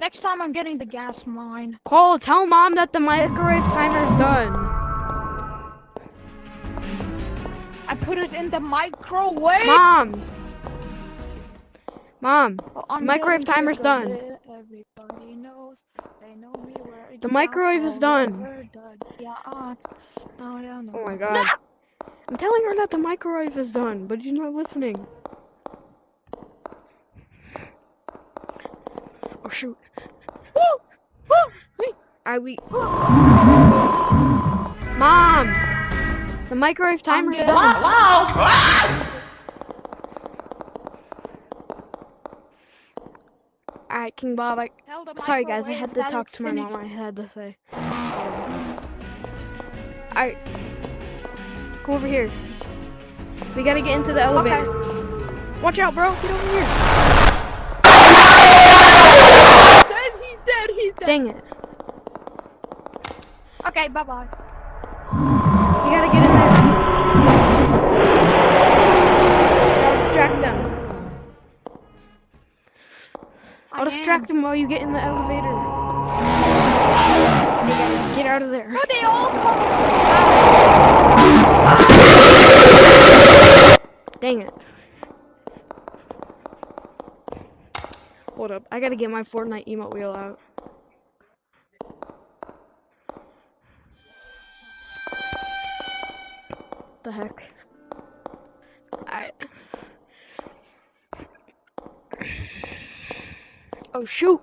Next time I'm getting the gas mine. Cole, tell Mom that the microwave timer's done. I put it in the microwave. Mom, Oh, the microwave timer's done. Everybody knows. They know me where The microwave is done. Yeah, Oh my god. I'm telling her that the microwave is done, but she's not listening. Oh shoot. Mom! The microwave timer's done. Wow! Alright, King Bob, sorry guys, I had to talk to my mom. I had to say. Alright. Come over here. We gotta get into the elevator. Okay. Watch out, bro. Get over here. He's dead. Dang it. Okay, bye-bye. You gotta get in there. I'll distract them. I'll distract them while you get in the elevator. Hey guys, get out of there. No, they all come. Dang it. Hold up. I gotta get my Fortnite emote wheel out. The heck? Oh shoot!